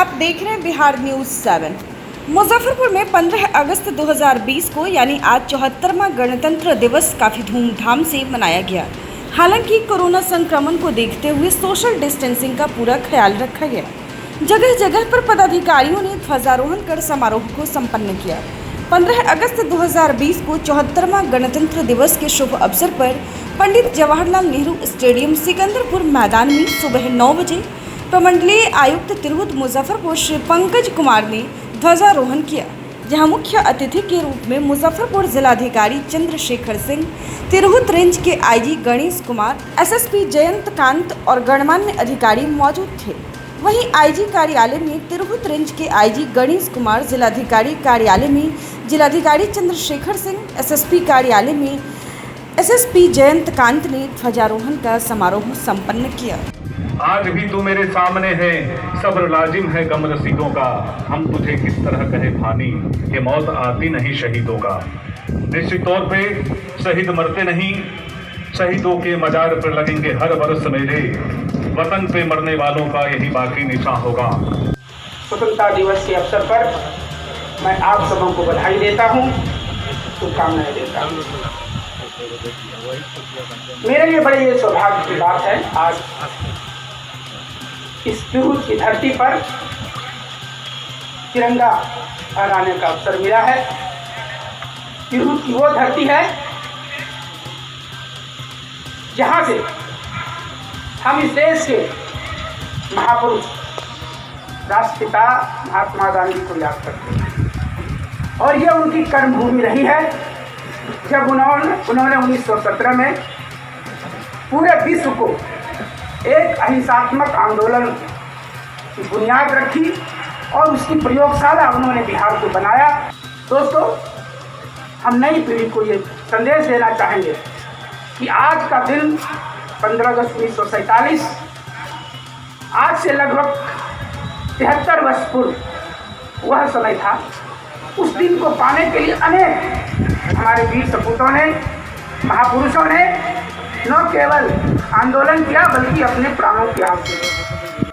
आप देख रहे हैं बिहार न्यूज़ 7। मुजफ्फरपुर में 15 अगस्त 2020 को यानी आज 74वां गणतंत्र दिवस काफ़ी धूमधाम से मनाया गया। हालांकि कोरोना संक्रमण को देखते हुए सोशल डिस्टेंसिंग का पूरा ख्याल रखा गया। जगह जगह पर पदाधिकारियों ने ध्वजारोहण कर समारोह को संपन्न किया। 15 अगस्त 2020 को 74वां गणतंत्र दिवस के शुभ अवसर पर पंडित जवाहरलाल नेहरू स्टेडियम सिकंदरपुर मैदान में सुबह 9 बजे प्रमंडलीय आयुक्त तिरहुत मुजफ्फरपुर श्री पंकज कुमार ने ध्वजारोहण किया, जहां मुख्य अतिथि के रूप में मुजफ्फरपुर जिलाधिकारी चंद्रशेखर सिंह, तिरहुत रेंज के आईजी गणेश कुमार, एसएसपी जयंत कांत और गणमान्य अधिकारी मौजूद थे। वहीं आईजी कार्यालय में तिरहुत रेंज के आईजी गणेश कुमार, जिलाधिकारी कार्यालय में जिलाधिकारी चंद्रशेखर सिंह, एसएसपी कार्यालय में एसएसपी जयंत कांत ने ध्वजारोहण का समारोह संपन्न किया। आज भी तू मेरे सामने है, सब्र लाजिम है गम रसीदों का। हम तुझे किस तरह कहे फानी, ये मौत आती नहीं शहीदों का। निश्चित तौर पे शहीद मरते नहीं, शहीदों के मजार पर लगेंगे हर बरस मेले। वतन पे मरने वालों का यही बाकी निशान होगा। स्वतंत्रता दिवस के अवसर पर मैं आप सबों को बधाई देता हूँ, शुभकामनाएं देता हूँ। मेरे लिए बड़े ये सौभाग्य की बात है, आज इस तिरहुत की धरती पर तिरंगा फहराने का अवसर मिला है। तिरहुत की वो धरती है जहाँ से हम इस देश के महापुरुष राष्ट्रपिता महात्मा गांधी को याद करते हैं, और यह उनकी कर्मभूमि रही है जब उन्होंने 1917 में पूरे विश्व को एक अहिंसात्मक आंदोलन की बुनियाद रखी और उसकी प्रयोगशाला उन्होंने बिहार को बनाया। दोस्तों, हम नई पीढ़ी को ये संदेश देना चाहेंगे कि आज का दिन 15 अगस्त 1947 आज से लगभग 73 वर्ष पूर्व वह समय था। उस दिन को पाने के लिए अनेक हमारे वीर सपूतों ने, महापुरुषों ने न केवल आंदोलन किया बल्कि अपने प्राणों की आहुति दी।